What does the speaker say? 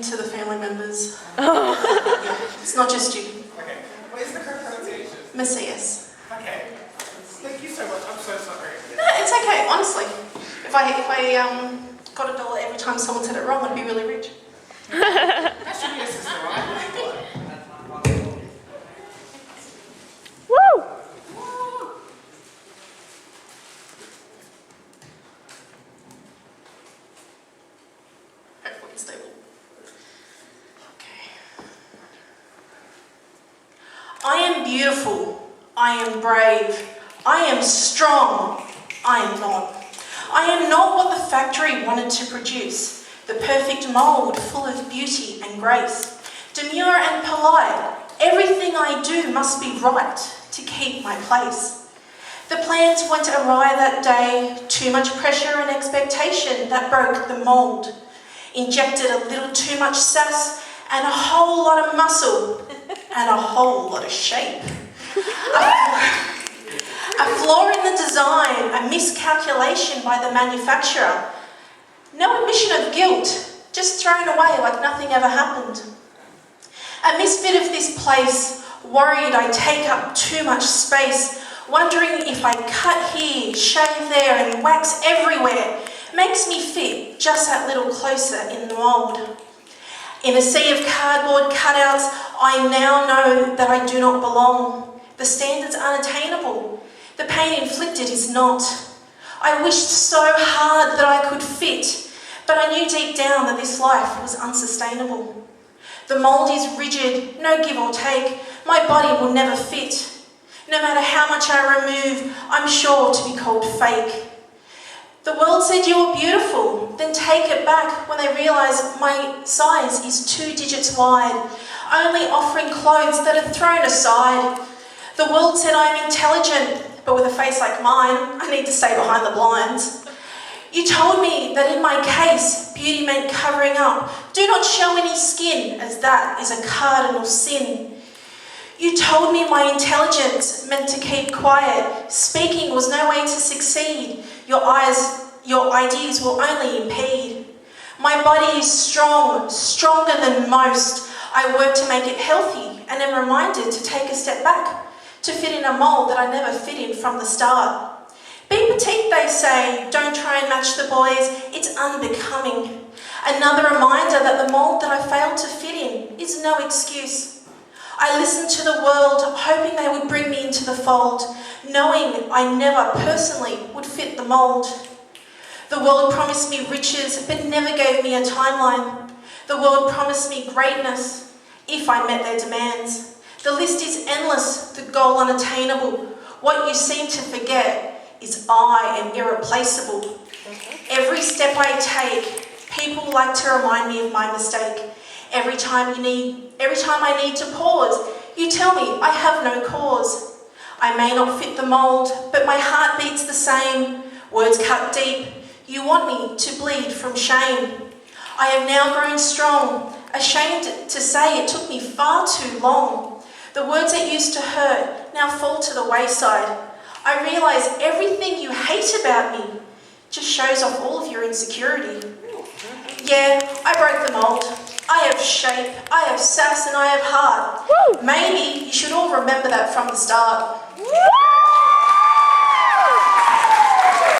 to the family members. It's not just you. Okay. What is the correct pronunciation? Macias. Okay. Thank you so much. I'm so sorry. No, it's okay, honestly. If I got $1 every time someone said it wrong, I'd be really rich. That should be a sister, right? Woo! Hopefully it's stable. Okay. I am beautiful. I am brave. I am strong. I am not. I am not what the factory wanted to produce. The perfect mould full of beauty and grace. Demure and polite. Everything I do must be right to keep my place. The plans went awry that day. Too much pressure and expectation that broke the mould. Injected a little too much sass and a whole lot of muscle and a whole lot of shape. A flaw in the design, a miscalculation by the manufacturer. No admission of guilt, just thrown away like nothing ever happened. A misfit of this place, worried I take up too much space, wondering if I cut here, shave there and wax everywhere, makes me fit just that little closer in the mould. In a sea of cardboard cutouts, I now know that I do not belong. The standard's unattainable. The pain inflicted is not. I wished so hard that I could fit, but I knew deep down that this life was unsustainable. The mould is rigid, no give or take. My body will never fit. No matter how much I remove, I'm sure to be called fake. The world said you were beautiful, then take it back when they realise my size is 2 digits wide, only offering clothes that are thrown aside. The world said I'm intelligent, but with a face like mine, I need to stay behind the blinds. You told me that in my case, beauty meant covering up. Do not show any skin, as that is a cardinal sin. You told me my intelligence meant to keep quiet. Speaking was no way to succeed. Your ideas will only impede. My body is strong, stronger than most. I work to make it healthy and am reminded to take a step back, to fit in a mould that I never fit in from the start. Be petite, they say, don't try and match the boys, it's unbecoming. Another reminder that the mould that I failed to fit in is no excuse. I listened to the world, hoping they would bring me into the fold, knowing I never personally would fit the mould. The world promised me riches, but never gave me a timeline. The world promised me greatness, if I met their demands. The list is endless, the goal unattainable. What you seem to forget is I am irreplaceable. Every step I take, people like to remind me of my mistake. Every time I need to pause, you tell me I have no cause. I may not fit the mould, but my heart beats the same. Words cut deep, you want me to bleed from shame. I have now grown strong, ashamed to say it took me far too long. The words that used to hurt now fall to the wayside. I realise everything you hate about me just shows off all of your insecurity. Yeah, I broke the mould. I have shape, I have sass and I have heart. Maybe you should all remember that from the start.